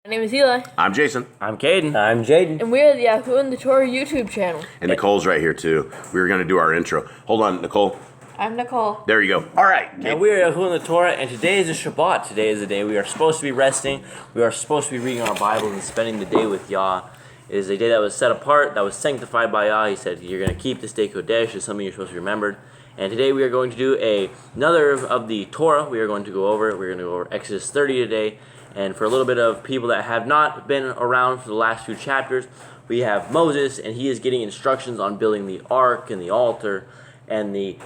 My name is Eli. I'm Jason. I'm Caden. I'm Jaden. And we're the Yahoo and the Torah YouTube channel. And Nicole's right here too. We were going to do our intro. Hold on, Nicole. I'm Nicole. There you go. All right. And we are Yahoo and the Torah, and today is a Shabbat. Today is the day we are supposed to be resting. We are supposed to be reading our Bibles and spending the day with Yah. It is a day that was set apart, that was sanctified by Yah. He said, you're going to keep this day Kodesh. It's something you're supposed to be remembered. And today we are going to do another of the Torah. We are going to go over Exodus 30 today. And for a little bit of people that have not been around for the last few chapters, we have Moses, and he is getting instructions on building the ark and the altar and the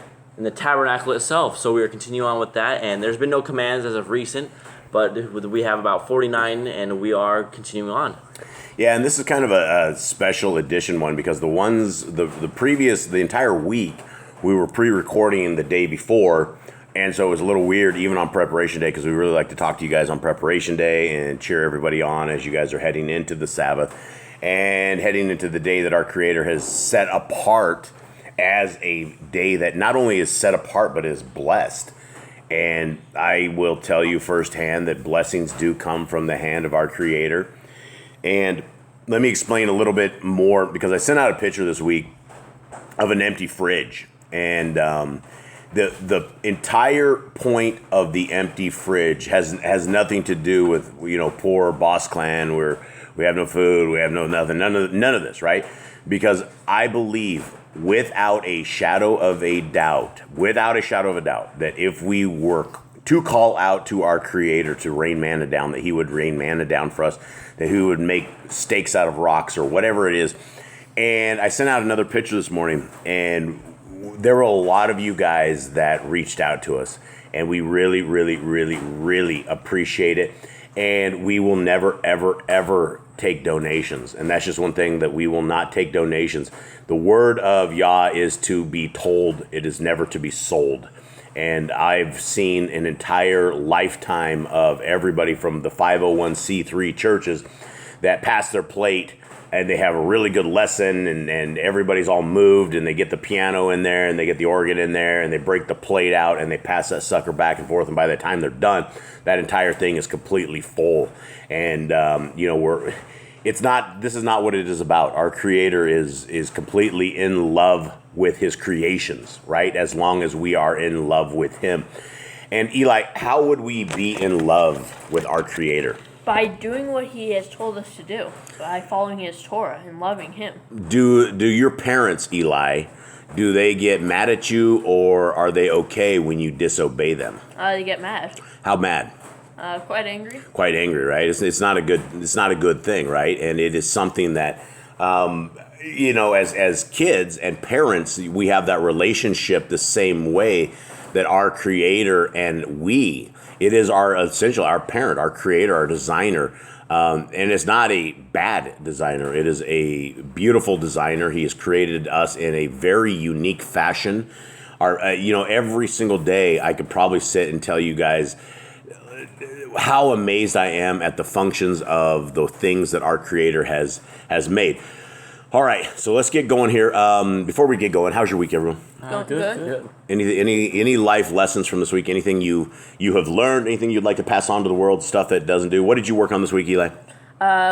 tabernacle itself. So we are continuing on with that, and there's been no commands as of recent, but we have about 49, and we are continuing on. Yeah, and this is kind of a special edition one because the entire week, we were pre-recording the day before. And so it was a little weird even on preparation day because we really like to talk to you guys on preparation day and cheer everybody on as you guys are heading into the Sabbath and heading into the day that our Creator has set apart as a day that not only is set apart but is blessed. And I will tell you firsthand that blessings do come from the hand of our Creator. And let me explain a little bit more because I sent out a picture this week of an empty fridge. And the entire point of the empty fridge has nothing to do with, poor Boss Clan where we have no food, we have no nothing, none of this, right? Because I believe without a shadow of a doubt, that if we were to call out to our Creator to rain manna down, that He would rain manna down for us, that He would make steaks out of rocks or whatever it is. And I sent out another picture this morning, and there were a lot of you guys that reached out to us, and we really, really, really, really appreciate it. And we will never, ever, ever take donations. And that's just one thing, that we will not take donations. The word of Yah is to be told. It is never to be sold. And I've seen an entire lifetime of everybody from the 501c3 churches that pass their plate and they have a really good lesson, and everybody's all moved, and they get the piano in there, and they get the organ in there, and they break the plate out, and they pass that sucker back and forth, and by the time they're done, that entire thing is completely full. And this is not what it is about. Our Creator is completely in love with His creations, right? As long as we are in love with Him. And Eli, how would we be in love with our Creator? By doing what He has told us to do, by following His Torah and loving Him. Do your parents, Eli, do they get mad at you, or are they okay when you disobey them? They get mad. How mad? Quite angry. Quite angry, right? It's not a good thing, right? And it is something that as kids and parents, we have that relationship the same way that our Creator and it is our parent, our Creator, our designer. And it's not a bad designer. It is a beautiful designer. He has created us in a very unique fashion. Every single day I could probably sit and tell you guys how amazed I am at the functions of the things that our Creator has made. All right, so let's get going here. Before we get going, how's your week, everyone? Good. Any life lessons from this week? Anything you have learned? Anything you'd like to pass on to the world? Stuff that doesn't do? What did you work on this week, Eli?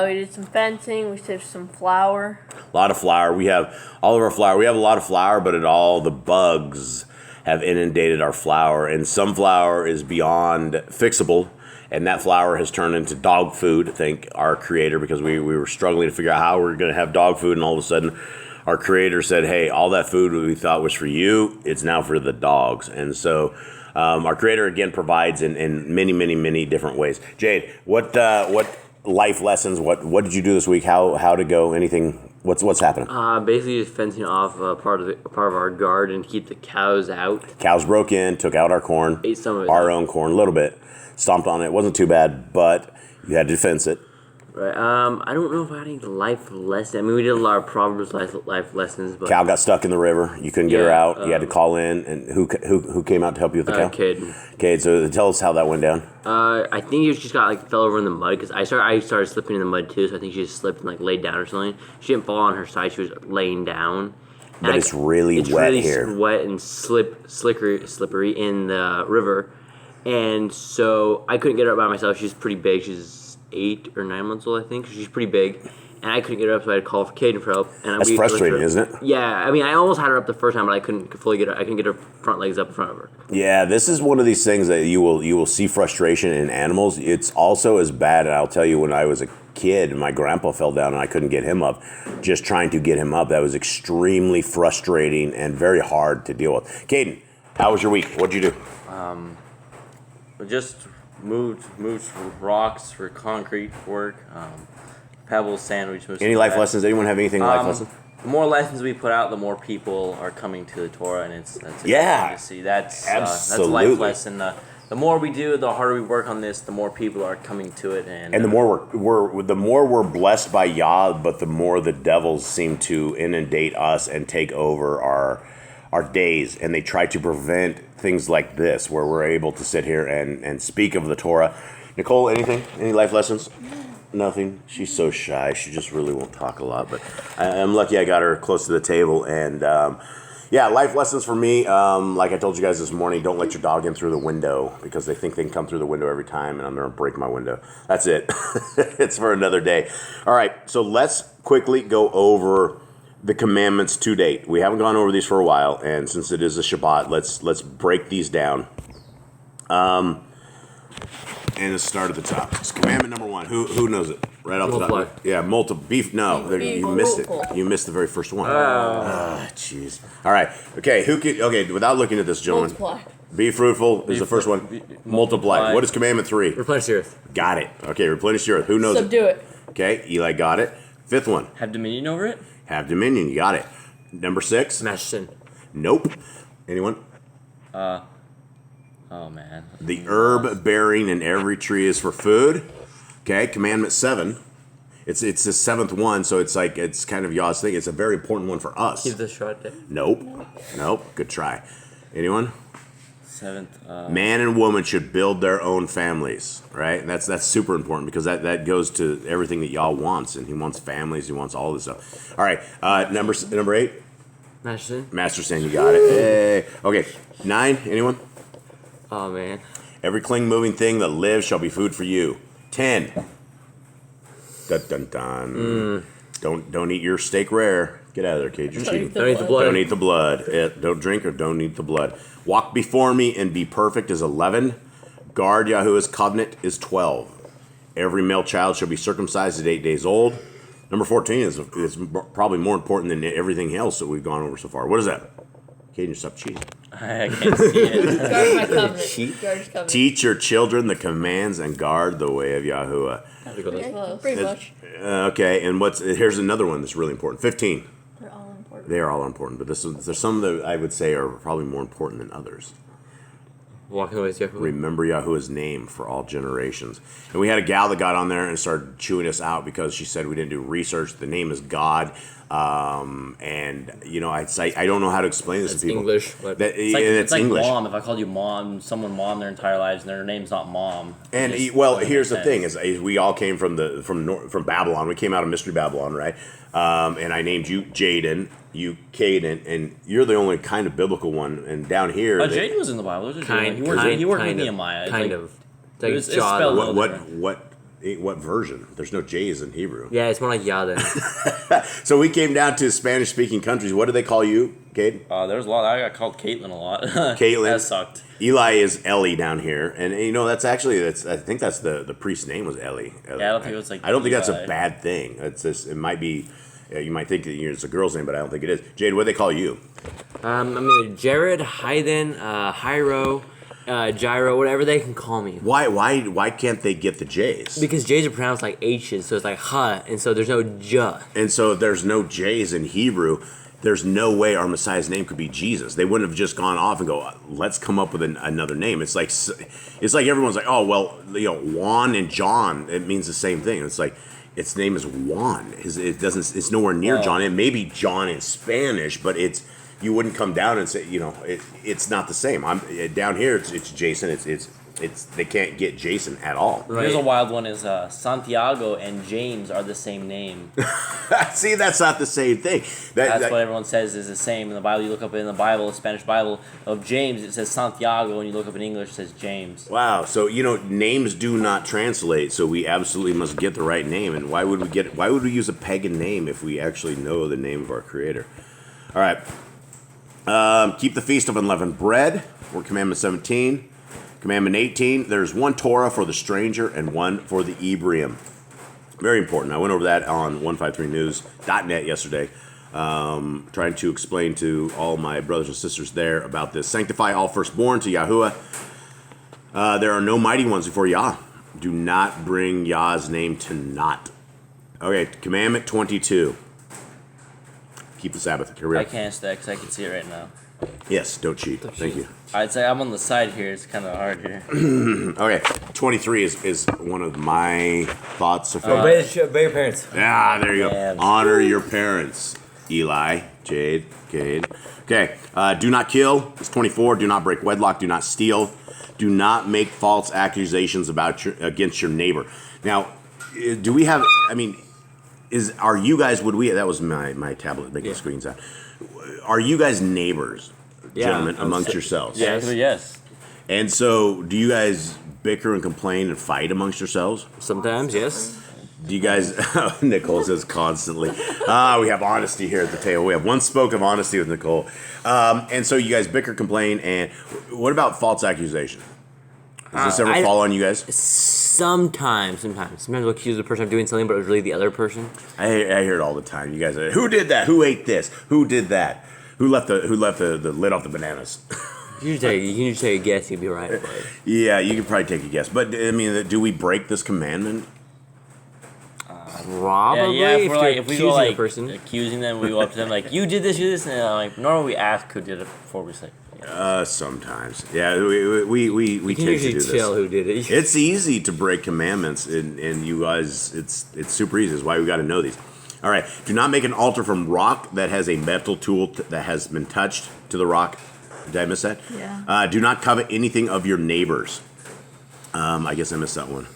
We did some fencing. We saved some flour. A lot of flour. We have all of our flour. We have a lot of flour, but the bugs have inundated our flour, and some flour is beyond fixable. And that flour has turned into dog food, thank our Creator, because we were struggling to figure out how we were going to have dog food. And all of a sudden, our Creator said, hey, all that food we thought was for you, it's now for the dogs. And so our Creator, again, provides in many, many, many different ways. Jade, what life lessons, what did you do this week? How to go? Anything? What's happening? Basically just fencing off part of our garden to keep the cows out. Cows broke in, took out our corn. Ate some of it. Our own corn, a little bit. Stomped on it. It wasn't too bad, but you had to fence it. Right. I don't know if I had any life lessons. I mean, we did a lot of Proverbs life lessons. But cow got stuck in the river. You couldn't get her out. You had to call in. And who came out to help you with the cow? Cade. So tell us how that went down. I think she just fell over in the mud because I started slipping in the mud too. So I think she just slipped and laid down or something. She didn't fall on her side. She was laying down. But it's really wet here. It's wet and slippery in the river. And so I couldn't get her up by myself. She's pretty big. She's 8 or 9 months old, I think. She's pretty big. And I couldn't get her up, so I had to call for Caden for help. And That's frustrating, isn't it? Yeah, I mean, I almost had her up the first time, but I couldn't fully get her. I couldn't get her front legs up in front of her. Yeah, this is one of these things that you will see frustration in animals. It's also as bad, and I'll tell you, when I was a kid, my grandpa fell down and I couldn't get him up. Just trying to get him up, that was extremely frustrating and very hard to deal with. Caden, how was your week? What'd you do? We just moved rocks for concrete work. Pebbles, sand, we just moved. Any life lessons? Anyone have anything life lessons? The more lessons we put out, the more people are coming to the Torah, and that's Yeah. exciting to see. That's a Absolutely. life lesson. The more we do, the harder we work on this, the more people are coming to it, and And the more we're blessed by Yah, but the more the devils seem to inundate us and take over our days, and they try to prevent things like this, where we're able to sit here and speak of the Torah. Nicole, anything? Any life lessons? Nothing. She's so shy. She just really won't talk a lot. But I'm lucky I got her close to the table. And yeah, life lessons for me. Like I told you guys this morning, don't let your dog in through the window because they think they can come through the window every time, and I'm going to break my window. That's it. It's for another day. All right. So let's quickly go over the commandments to date. We haven't gone over these for a while, and since it is a Shabbat, let's break these down. And let's start at the top. It's commandment number 1. Who knows it? Right off the top. Yeah, multiple beef. No, you missed it. You missed the very first one. Jeez. All right. Okay. Okay. Without looking at this, gentlemen. Multiply. Be fruitful is the first one. Multiply. What is commandment 3? Replenish the earth. Got it. Okay. Replenish the earth. Who knows Subdue it. Okay. Eli got it. 5th one. have dominion over it. Have dominion. You got it. Number 6. Smash sin. Nope. Anyone? Oh man. The herb bearing in every tree is for food. Okay, commandment 7. It's the 7th one, so it's kind of Yah's thing. It's a very important one for us. Keep the short day. Nope. Good try. Anyone? 7th. Man and woman should build their own families, right? And that's super important because that goes to everything that Yah wants, and He wants families. He wants all this stuff. All right, number 8. Master sin. Master sin. You got it. Hey. Okay, 9. Anyone? Oh man. Every cling moving thing that lives shall be food for you. 10. Dun dun dun. Don't eat your steak rare. Get out of there, Cage. You're cheating. Don't eat the blood. Don't eat the blood. Don't drink or don't eat the blood. Walk before me and be perfect is 11. Guard Yahuwah's covenant is 12. Every male child shall be circumcised at 8 days old. Number 14 is probably more important than everything else that we've gone over so far. What is that? Cajun, stop cheating. I can't see it. Guard my covenant. Guard his covenant. Teach your children the commands and guard the way of Yahuwah. Pretty much. Okay, and here's another one that's really important. 15. They're all important. They are all important, but there's some that I would say are probably more important than others. Walking the ways of Yahuwah. Remember Yahuwah's name for all generations. And we had a gal that got on there and started chewing us out because she said we didn't do research. The name is God. And, I'd say, I don't know how to explain this to people. English. But It's like English. mom. If I called you someone mom their entire lives, and their name's not mom. And here's the thing: is we all came from Babylon. We came out of Mystery Babylon, right? And I named you Jaden, you Caden, and you're the only kind of biblical one. And down here, Jaden was in the Bible. He worked with Nehemiah. Kind of. It's spelled what version? There's no J's in Hebrew. Yeah, it's more like Yah then. So we came down to Spanish-speaking countries. What do they call you, Caden? There's a lot. I got called Caitlin a lot. Caitlin. That sucked. Eli is Ellie down here, and I think that's the priest's name was Ellie. Yeah, I don't think it was like. I don't think that's a bad thing. It's just it might be. You might think that it's a girl's name, but I don't think it is. Jade, what do they call you? I'm either Jared, Hayden, Hyro, Gyro, whatever they can call me. Why can't they get the J's? Because J's are pronounced like H's, so it's like ha, and so there's no J. And so if there's no J's in Hebrew, there's no way our Messiah's name could be Jesus. They wouldn't have just gone off and go, let's come up with another name. It's like everyone's like, oh well, Juan and John, it means the same thing. It's like its name is Juan. It's nowhere near John. It may be John in Spanish, but you wouldn't come down and say, it's not the same. I'm down here. It's Jason. It's they can't get Jason at all. Right. Here's a wild one: is Santiago and James are the same name. See, that's not the same thing. That's what everyone says is the same in the Bible. You look up in the Bible, the Spanish Bible of James, it says Santiago, and you look up in English, it says James. Wow. So names do not translate. So we absolutely must get the right name. And why would we use a pagan name if we actually know the name of our Creator? All right. Keep the feast of unleavened bread. We're Commandment 17. Commandment 18, there's one Torah for the stranger and one for the Ebrium. Very important. I went over that on 153news.net yesterday, trying to explain to all my brothers and sisters there about this. Sanctify all firstborn to Yahuwah. There are no mighty ones before Yah. Do not bring Yah's name to naught. Okay, Commandment 22. Keep the Sabbath. Here we are. I can't answer that because I can see it right now. Yes, don't cheat. Thank you. I'd say I'm on the side here. It's kind of hard here. Okay, 23 is one of my thoughts so far. Obey your parents. Yeah, there you go. Yeah. Honor your parents. Eli, Jade, Cade. Okay, do not kill. It's 24. Do not break wedlock. Do not steal. Do not make false accusations against your neighbor. Now, do we have? I mean, are you guys? Would we? That was my tablet making screens out. Are you guys neighbors, gentlemen, amongst yourselves? Yes. And so, do you guys bicker and complain and fight amongst yourselves? Sometimes, yes. Do you guys, Nicole says constantly, we have honesty here at the table. We have one spoke of honesty with Nicole. And so you guys bicker, complain, and what about false accusation? Does this ever fall on you guys? Sometimes we'll accuse the person of doing something, but it was really the other person. I hear it all the time. You guys are, who did that? Who ate this? Who did that? Who left the lid off the bananas? You can just take a guess, you'd be right. But. Yeah, you can probably take a guess. But, I mean, do we break this commandment? Probably. Yeah, if we go a person. accusing them, we go up to them like, you did this, and normally we ask who did it before we say. Sometimes. Yeah, we can tend to usually do this. tell who did it. It's easy to break commandments, and you guys, it's super easy. That's why we got to know these. All right, do not make an altar from rock that has a metal tool that has been touched to the rock. Did I miss that? Yeah. Do not covet anything of your neighbors. I guess I missed that one.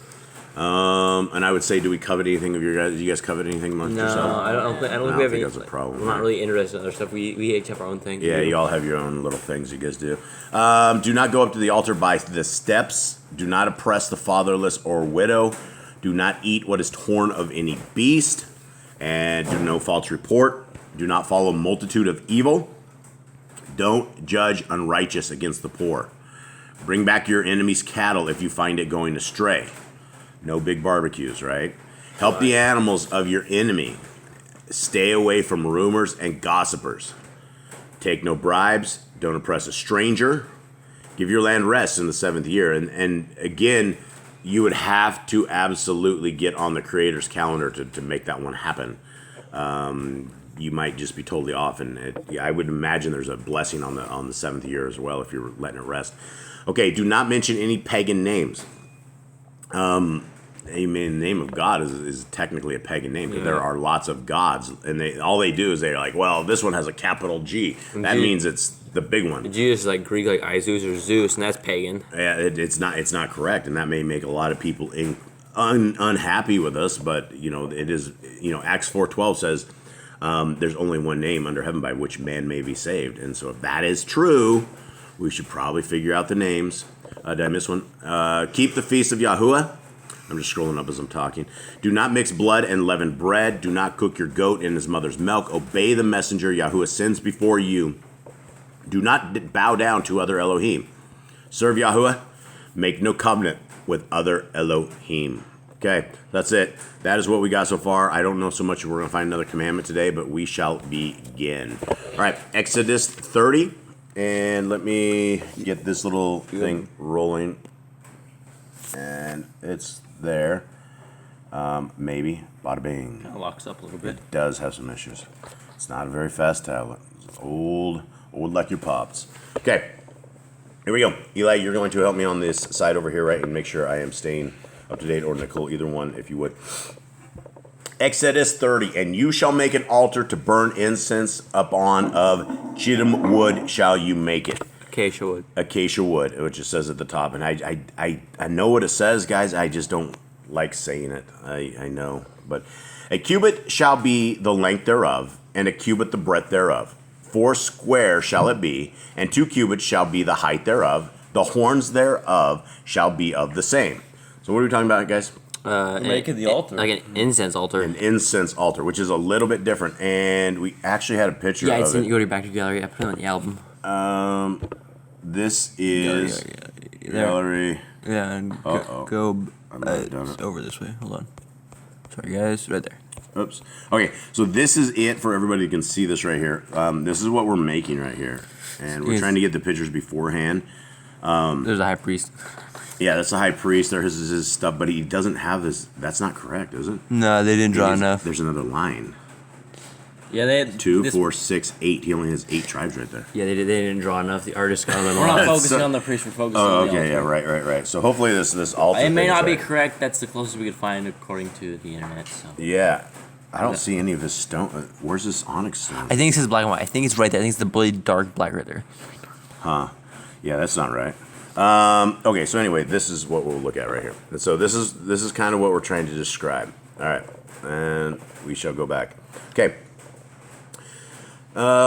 And I would say, do we covet anything of your guys? Do you guys covet anything amongst yourselves? No, I don't think we have any. That's a problem. We're not really interested in other stuff. We each have our own thing. Yeah, you all have your own little things you guys do. Do not go up to the altar by the steps. Do not oppress the fatherless or widow. Do not eat what is torn of any beast. And do no false report. Do not follow a multitude of evil. Don't judge unrighteous against the poor. Bring back your enemy's cattle if you find it going astray. No big barbecues, right? Help the animals of your enemy. Stay away from rumors and gossipers. Take no bribes. Don't oppress a stranger. Give your land rest in the 7th year. And again, you would have to absolutely get on the Creator's calendar to make that one happen. You might just be totally off, and I would imagine there's a blessing on the 7th year as well if you're letting it rest. Okay, do not mention any pagan names. The name of God is technically a pagan name because there are lots of gods, and all they do is they're like, well, this one has a capital G. That means it's the big one. Jesus, like Greek, like Isis or Zeus, and that's pagan. Yeah, it's not correct, and that may make a lot of people unhappy with us. But it is. Acts 4:12 says there's only one name under heaven by which man may be saved, and so if that is true, we should probably figure out the names. Did I miss one? Keep the feast of Yahuwah. I'm just scrolling up as I'm talking. Do not mix blood and leavened bread. Do not cook your goat in his mother's milk. Obey the messenger Yahuwah sends before you. Do not bow down to other Elohim. Serve Yahuwah. Make no covenant with other Elohim. Okay, that's it. That is what we got so far. I don't know so much if we're going to find another commandment today, but we shall begin. All right, Exodus 30. And let me get this little thing rolling. And it's there. Maybe. Bada bing. Kind of locks up a little bit. It does have some issues. It's not a very fast tablet. It's old like your pops. Okay. Here we go. Eli, you're going to help me on this side over here, right? And make sure I am staying up to date, or Nicole, either one, if you would. Exodus 30. And you shall make an altar to burn incense upon, of Chittim wood shall you make it. Acacia wood. Acacia wood, which it says at the top. And I know what it says, guys. I just don't like saying it. I know. But a cubit shall be the length thereof, and a cubit the breadth thereof. 4 square shall it be, and 2 cubits shall be the height thereof. The horns thereof shall be of the same. So what are we talking about, guys? Making the altar. Like an incense altar. An incense altar, which is a little bit different. And we actually had a picture Yeah, of it's it. in, you go to your back to gallery. I put it on the album. This is gallery. Yeah, and Uh-oh. go I might have done it. over this way. Hold on. Sorry, guys. Right there. Oops. Okay, so this is it for everybody who can see this right here. This is what we're making right here. And we're trying to get the pictures beforehand. There's a high priest. Yeah, that's the high priest. There is his stuff, but he doesn't have this. That's not correct, is it? No, they didn't draw enough. There's another line. Yeah, they had 2, 4, 6, 8. He only has 8 tribes right there. Yeah, they didn't draw enough. The artist got them We're not all. focusing on the priest. We're focusing Oh, on the okay, altar. yeah, right. So hopefully this altar. It may thing is not be right. correct. That's the closest we could find according to the internet. So. Yeah, I don't see any of his stone. Where's this onyx stone? I think it says black and white. I think it's right there. I think it's the really dark black right there. Yeah, that's not right. Okay, so anyway, this is what we'll look at right here. And so this is kind of what we're trying to describe. All right, and we shall go back. Okay,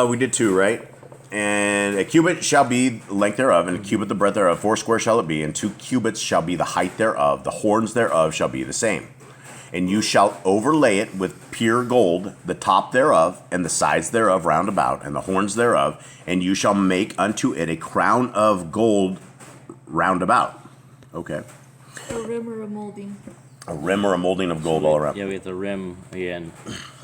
we did 2, right? And a cubit shall be the length thereof, and a cubit the breadth thereof. 4 square shall it be, and 2 cubits shall be the height thereof. The horns thereof shall be the same. And you shall overlay it with pure gold, the top thereof, and the sides thereof round about, and the horns thereof. And you shall make unto it a crown of gold round about. Okay. A rim or a molding. A rim or a molding of gold all around. Yeah, we have the rim again.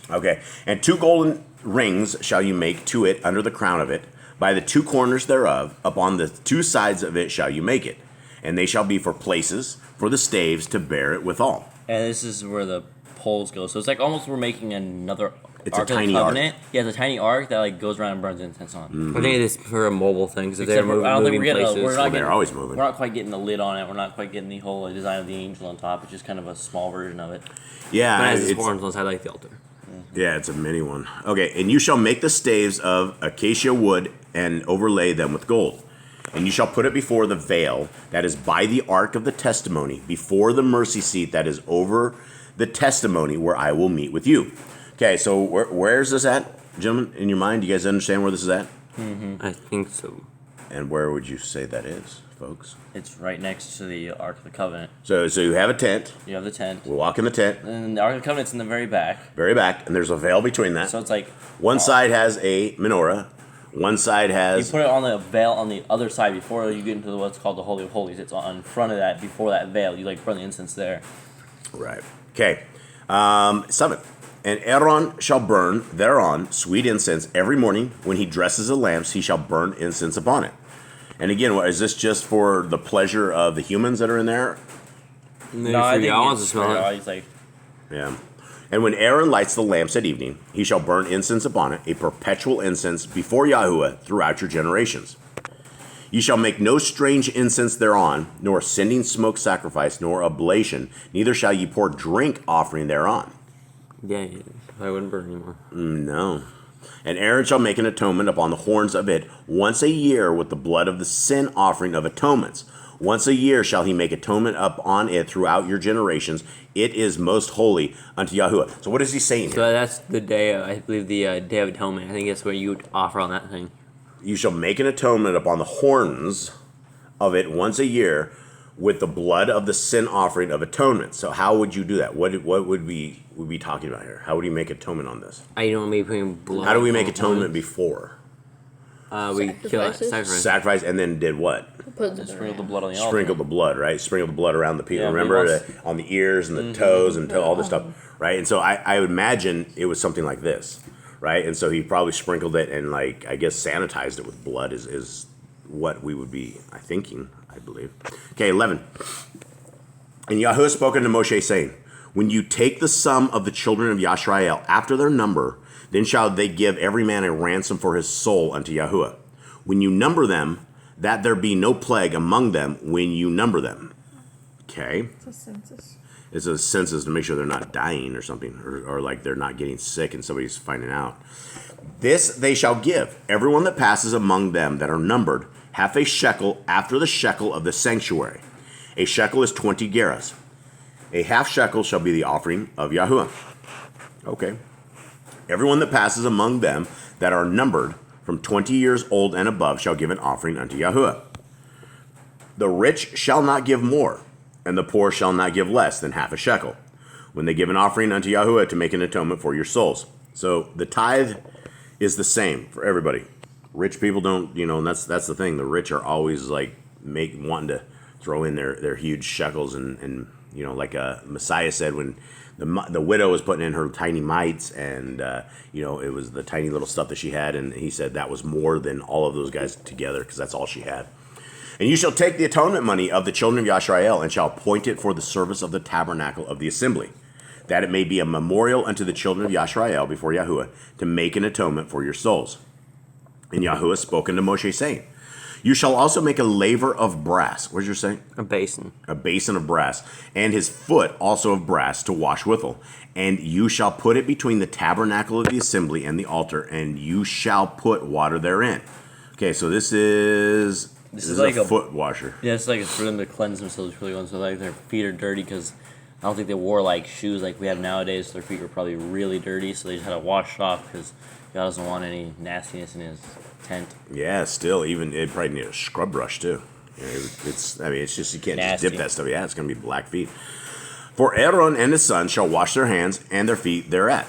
Okay. And 2 golden rings shall you make to it under the crown of it. By the 2 corners thereof, upon the 2 sides of it shall you make it. And they shall be for places, for the staves to bear it withal. And this is where the poles go. So it's like almost we're making another It's a Ark of the tiny ark. Covenant. Yeah, it's a tiny ark that like goes around and burns incense on. I think it's for a mobile thing because they're Except for- moving, I don't think moving we're getting. places. We're not Well, getting. they're always moving. We're not quite getting the lid on it. We're not quite getting the whole design of the angel on top. It's just kind of a small version of it. Yeah, But it has its it's- horns on the side like the altar. Yeah, it's a mini one. Okay, and you shall make the staves of acacia wood and overlay them with gold. And you shall put it before the veil that is by the ark of the testimony, before the mercy seat that is over the testimony where I will meet with you. Okay, so where's this at, gentlemen, in your mind? Do you guys understand where this is at? I think so. And where would you say that is, folks? It's right next to the Ark of the Covenant. So you have a tent. You have the tent, We'll walk in the tent, and then the Ark of the Covenant's in the very back. very back, and there's a veil between that. So it's like One side has a menorah. One side you has... put it on the veil on the other side before you get into what's called the Holy of Holies. It's on front of that before that veil. You like burn the incense there. Right. Okay. 7. And Aaron shall burn thereon sweet incense every morning. When he dresses the lamps, he shall burn incense upon it. And again, is this just for the pleasure of the humans that are in there? Maybe for y'all wants to smell it. He's like, Yeah. And when Aaron lights the lamps at evening, he shall burn incense upon it, a perpetual incense before Yahuwah throughout your generations. Ye shall make no strange incense thereon, nor sending smoke sacrifice, nor oblation, neither shall ye pour drink offering thereon. Yeah, I wouldn't burn anymore. No. And Aaron shall make an atonement upon the horns of it once a year with the blood of the sin offering of atonements. Once a year shall he make atonement upon it throughout your generations. It is most holy unto Yahuwah. So what is he saying here? So that's the day, I believe, the Day of Atonement. I think that's what you would offer on that thing. You shall make an atonement upon the horns of it once a year with the blood of the sin offering of atonement. So how would you do that? What would we be talking about here? How would he make atonement on this? I don't maybe putting blood. How do we make on atonement before? We kill it. Sacrifices? Sacrifice. Sacrifice and then did what? Put just sprinkle the blood on the altar. Sprinkle the blood, right? Sprinkle the blood around the people. Yeah, but Remember, once- on the ears and the toes and all this stuff, right? And so I would imagine it was something like this, right? And so he probably sprinkled it and, like, I guess sanitized it with blood is what we would be thinking, I believe. Okay, 11. And Yahuwah spoke unto Moshe, saying, when you take the sum of the children of Yashrael after their number, then shall they give every man a ransom for his soul unto Yahuwah. When you number them, that there be no plague among them when you number them. Okay. It's a census. It's a census to make sure they're not dying or something, or like they're not getting sick and somebody's finding out. This they shall give, everyone that passes among them that are numbered, half a shekel after the shekel of the sanctuary. A shekel is 20 gerahs. A half shekel shall be the offering of Yahuwah. Okay. Everyone that passes among them that are numbered from 20 years old and above shall give an offering unto Yahuwah. The rich shall not give more, and the poor shall not give less than half a shekel, when they give an offering unto Yahuwah to make an atonement for your souls. So the tithe is the same for everybody. Rich people don't, and that's the thing. The rich are always like wanting to throw in their huge shekels, and like Messiah said when the widow was putting in her tiny mites, and it was the tiny little stuff that she had, and he said that was more than all of those guys together because that's all she had. And you shall take the atonement money of the children of Yisrael, and shall appoint it for the service of the tabernacle of the assembly, that it may be a memorial unto the children of Yisrael before Yahuwah, to make an atonement for your souls. And Yahuwah spoke unto Moshe, saying, You shall also make a laver of brass. What did you say? A basin. A basin of brass, and his foot also of brass to wash withal. And you shall put it between the tabernacle of the assembly and the altar, and you shall put water therein. Okay, so this is like a foot washer. Yeah, it's like it's for them to cleanse themselves really well, so like their feet are dirty because I don't think they wore like shoes like we have nowadays. So their feet were probably really dirty, so they just had to wash it off because God doesn't want any nastiness in His tent. Yeah, still, even it probably need a scrub brush too. It's just you can't Nasty. just dip that stuff. Yeah, it's gonna be black feet. For Aaron and his sons shall wash their hands and their feet thereat.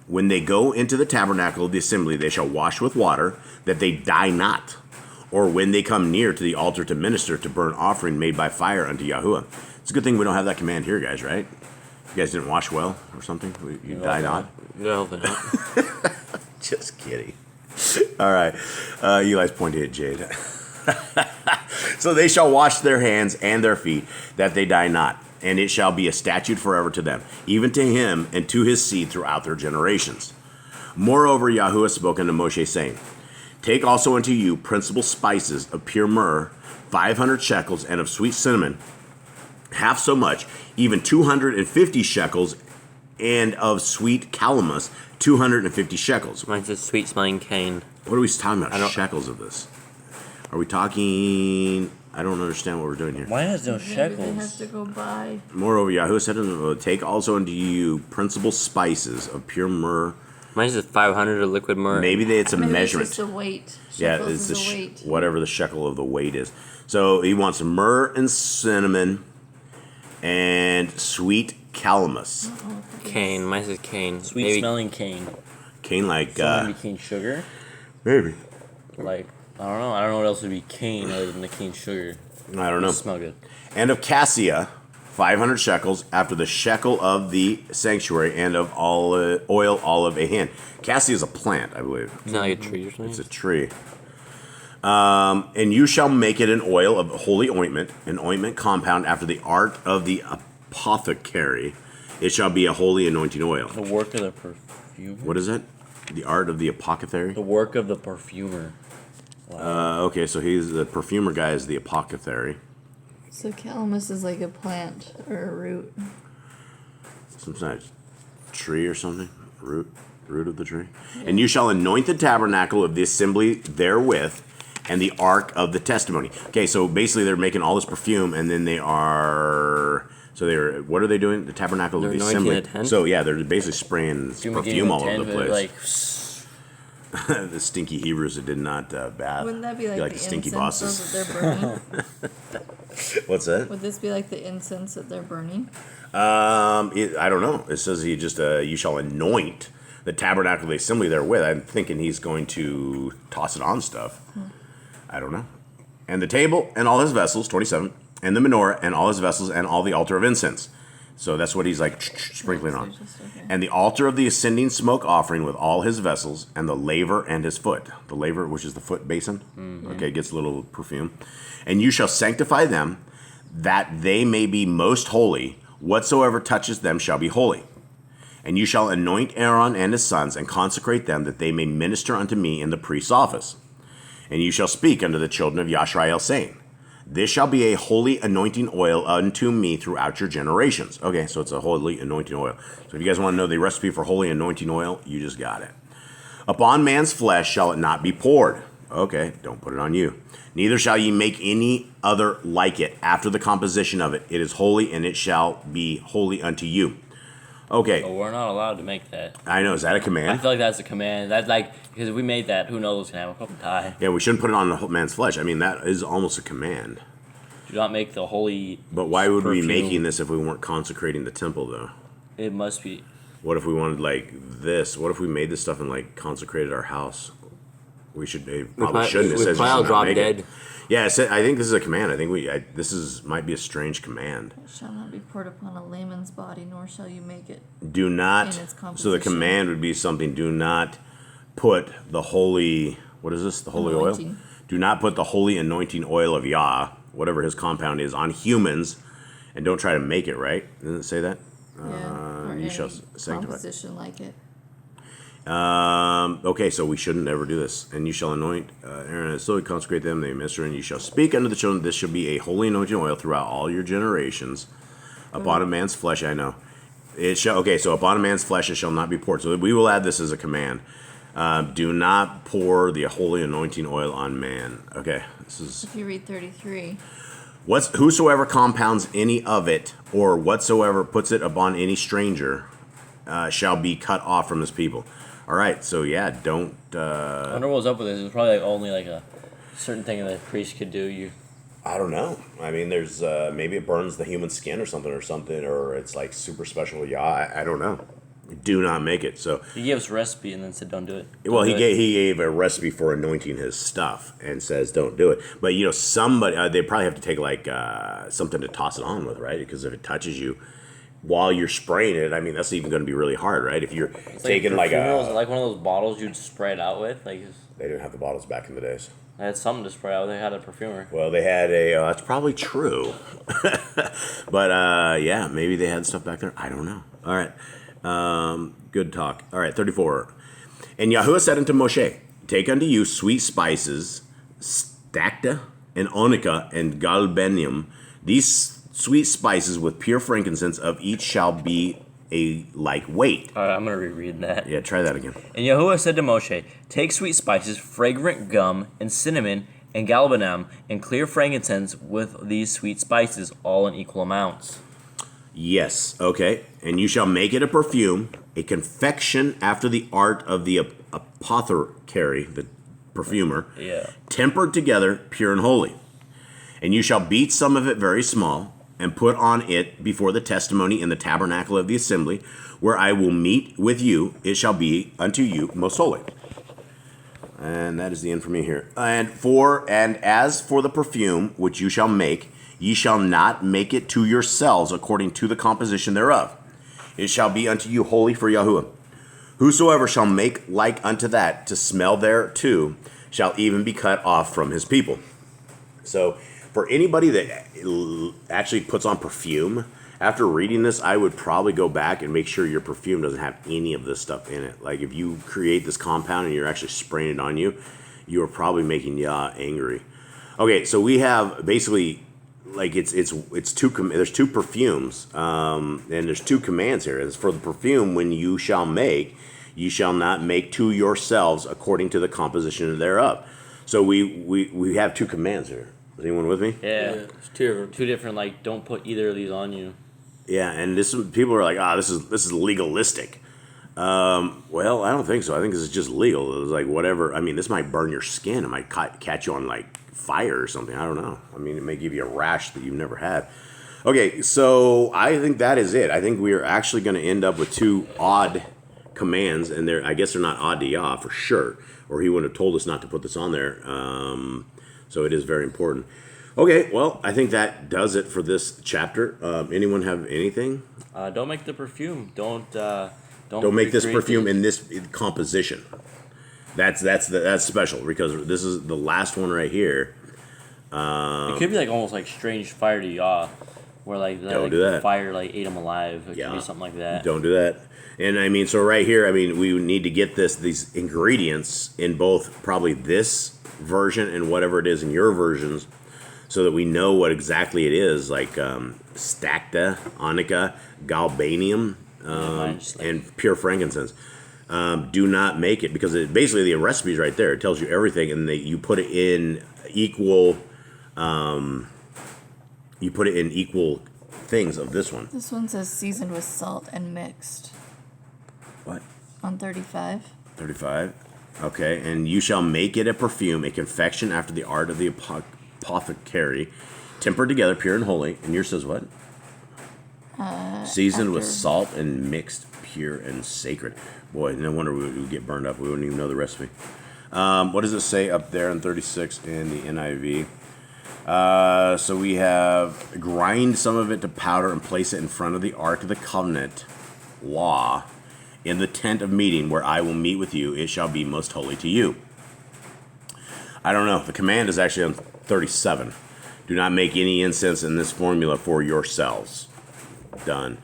When they go into the tabernacle of the assembly, they shall wash with water, that they die not. Or when they come near to the altar to minister to burnt offering made by fire unto Yahuwah. It's a good thing we don't have that command here, guys, right? You guys didn't wash well or something? You die not? No, they're not. Just kidding. All right. Eli's pointing at Jade. So they shall wash their hands and their feet, that they die not. And it shall be a statute forever to them, even to him and to his seed throughout their generations. Moreover, Yahuwah spoke unto Moshe, saying, Take also unto you principal spices of pure myrrh, 500 shekels, and of sweet cinnamon, half so much, even 250 shekels, and of sweet calamus, 250 shekels. Mine's a sweet smelling cane. What are we talking about? Shekels of this? Are we talking? I don't understand what we're doing here. Why has no Maybe they shekels? have to go buy. Moreover, Yahuwah said unto them, Take also unto you principal spices of pure myrrh. Mine's just 500 of liquid myrrh. Maybe it's a Maybe measurement. It's just a weight. Yeah, Shekels it's is a weight. whatever the shekel of the weight is. So he wants myrrh and cinnamon and sweet calamus. Cane. Mine's a cane. Sweet Maybe smelling cane. Cane like So maybe cane sugar. maybe. Like I don't know. I don't know what else would be cane other than the cane sugar. I don't know. It smell good. And of cassia, 500 shekels, after the shekel of the sanctuary, and of oil olive a hin. Cassia is a plant, I believe. It's not like a tree or something. It's a tree. And you shall make it an oil of holy ointment, an ointment compound after the art of the apothecary. It shall be a holy anointing oil. The work of the perfumer. What is it? The art of the apothecary? The work of the perfumer. Okay, so the perfumer guy is the apothecary. So calamus is like a plant or a root. Some kind of tree or something. Root of the tree. Yeah. And you shall anoint the tabernacle of the assembly therewith, and the ark of the testimony. Okay, so basically they're making all this perfume, and then what are they doing? The tabernacle They're of the anointing assembly. the tent? So yeah, they're basically spraying perfume all over the place. Like, The stinky Hebrews that did not bath. Wouldn't that be like the the stinky incense bosses? that they're burning? What's that? Would this be like the incense that they're burning? I don't know. It says he just you shall anoint the tabernacle of the assembly therewith. I'm thinking he's going to toss it on stuff. I don't know. And the table and all his vessels, 27, and the menorah and all his vessels and all the altar of incense. So that's what he's like sprinkling on. And the altar of the ascending smoke offering with all his vessels, and the laver and his foot. The laver, which is the foot basin. Mm-hmm. Okay, gets a little perfume. And you shall sanctify them, that they may be most holy. Whatsoever touches them shall be holy. And you shall anoint Aaron and his sons, and consecrate them, that they may minister unto me in the priest's office. And you shall speak unto the children of Yisrael, saying, This shall be a holy anointing oil unto me throughout your generations. Okay, so it's a holy anointing oil. So if you guys want to know the recipe for holy anointing oil, you just got it. Upon man's flesh shall it not be poured. Okay, don't put it on you. Neither shall ye make any other like it after the composition of it. It is holy, and it shall be holy unto you. Okay, But we're not allowed to make that. I know. Is that a I command? feel like that's a command. That's like, because if we made that, who knows what's going to happen? Fucking die. Yeah, we shouldn't put it on the man's flesh. I mean, that is almost a command. Do not make the holy. But why would we be perfume. making this if we weren't consecrating the temple, though? It must be. What if we wanted like this? What if we made this stuff and like consecrated our house? We should. It probably shouldn't. It says you should not make it. Yeah, I think this is a command. I think might be a strange command. It shall not be poured upon a layman's body, nor shall you make it. Do not. In its So the composition. command would be something. Do not put the holy. What is this? The holy Anointing. oil. Do not put the holy anointing oil of Yah, whatever his compound is, on humans, and don't try to make it. Right? Doesn't it say that? Or You shall any sanctify. composition like it. Okay, so we shouldn't ever do this. And you shall anoint Aaron and slowly consecrate them, they minister, and you shall speak unto the children. This shall be a holy anointing oil throughout all your generations. Upon a man's flesh, I know. It shall. Okay, so upon a man's flesh it shall not be poured. So we will add this as a command. Do not pour the holy anointing oil on man. Okay, this is If you read 33, whosoever compounds any of it, or whatsoever puts it upon any stranger, shall be cut off from his people. All right, so yeah, don't. I wonder what was up with this. It was probably like only like a certain thing that a priest could do. I don't know. I mean, there's maybe it burns the human skin or something, or it's like super special. Yeah, I don't know. Do not make it. So He gave us a recipe and then said, "Don't do it." well, Don't he do it. gave a recipe for anointing his stuff and says don't do it. But you know, somebody they probably have to take like something to toss it on with, right? Because if it touches you while you're spraying it, I mean, that's even going to be really hard, right? If you're It's taking like perfume rolls, a, like one of those bottles you'd spray it out with. Like they didn't have the bottles back in the days. they had something to spray out with. They had a perfumer. Well, they had a. That's probably true, but yeah, maybe they had stuff back there. I don't know. All right, good talk. All right, 34. And Yahuwah said unto Moshe, "Take unto you sweet spices, stacta and onycha and galbanium. These sweet spices with pure frankincense of each shall be a like weight." All right, I'm gonna reread that. Yeah, try that again. And Yahuwah said to Moshe, "Take sweet spices, fragrant gum, and cinnamon, and galbanum, and clear frankincense with these sweet spices, all in equal amounts." Yes, okay. And you shall make it a perfume, a confection after the art of the apothecary, the perfumer, Yeah. tempered together, pure and holy. And you shall beat some of it very small, and put on it before the testimony in the tabernacle of the assembly, where I will meet with you. It shall be unto you most holy. And that is the end for me here. And as for the perfume which you shall make, ye shall not make it to yourselves according to the composition thereof. It shall be unto you holy for Yahuwah. Whosoever shall make like unto that to smell thereto shall even be cut off from his people. So for anybody that actually puts on perfume, after reading this, I would probably go back and make sure your perfume doesn't have any of this stuff in it. Like if you create this compound and you're actually spraying it on you, you are probably making Yah angry. Okay, so we have basically like it's two there's two perfumes and there's two commands here. It's for the perfume when you shall make, you shall not make to yourselves according to the composition thereof. So we have two commands here. Is anyone with me? Yeah. It's two different. Like, don't put either of these on you. Yeah, and people are like, this is legalistic. Well, I don't think so. I think this is just legal. It's like whatever. I mean, this might burn your skin. It might catch you on like fire or something. I don't know. I mean, it may give you a rash that you've never had. Okay, so I think that is it. I think we are actually going to end up with two odd commands, and I guess they're not odd to Yah for sure, or he wouldn't have told us not to put this on there. So it is very important. Okay, well, I think that does it for this chapter. Anyone have anything? Don't make the perfume. Don't make this recreate perfume these. in this composition. That's special because this is the last one right here. It could be like almost like strange fire to Yah, where like Don't do that. fire like ate him alive. It Yeah. could be something like that. Don't do that. And I mean, so right here, I mean, we need to get these ingredients in both probably this version and whatever it is in your versions, so that we know what exactly it is, like stacta, onycha, galbanium, Mine's like- and pure frankincense. do not make it, because basically the recipe is right there. It tells you everything, and you put it in equal. You put it in equal things of this one. This one says seasoned with salt and mixed. What? On 35. 35. Okay, and you shall make it a perfume, a confection after the art of the apothecary, tempered together, pure and holy. And yours says what? Seasoned with salt and mixed, pure and sacred. Boy, no wonder we would get burned up. We wouldn't even know the recipe. What does it say up there in 36 in the NIV? So we have grind some of it to powder and place it in front of the Ark of the Covenant law in the tent of meeting where I will meet with you. It shall be most holy to you. I don't know. The command is actually on 37. Do not make any incense in this formula for yourselves. Done.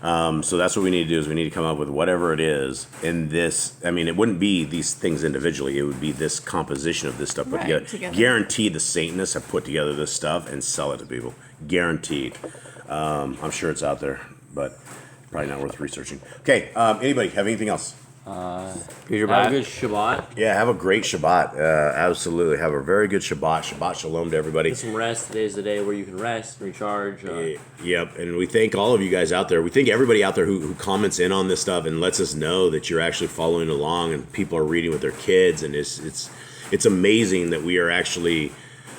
So that's what we need to do, is we need to come up with whatever it is in this. I mean, it wouldn't be these things individually. It would be this composition of this stuff put together. Guaranteed the Satanists have put together this stuff and sell it to people. Guaranteed. I'm sure it's out there, but probably not worth researching. Okay, anybody have anything else? Have a good Shabbat. Yeah, have a great Shabbat. Absolutely. Have a very good Shabbat. Shabbat shalom to everybody. Get some rest. Today's the day where you can rest, recharge. Yep, and we thank all of you guys out there. We thank everybody out there who comments in on this stuff and lets us know that you're actually following along and people are reading with their kids. And it's amazing that we are actually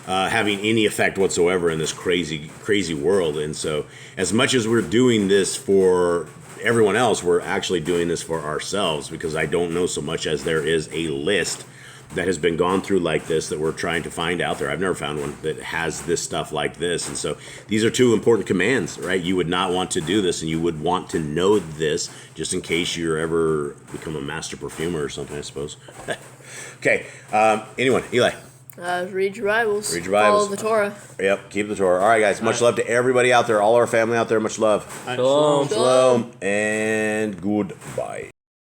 having any effect whatsoever in this crazy world. And so as much as we're doing this for everyone else, we're actually doing this for ourselves, because I don't know so much as there is a list that has been gone through like this that we're trying to find out there. I've never found one that has this stuff like this. And so these are two important commands, right? You would not want to do this, and you would want to know this just in case you ever become a master perfumer or something, I suppose. Okay. Anyone? Eli? Read your Bibles. Read your Bibles. Follow the Torah. Yep, keep the Torah. All right, guys. Much love to everybody out there, all our family out there. Much love. Shalom. Shalom, and goodbye.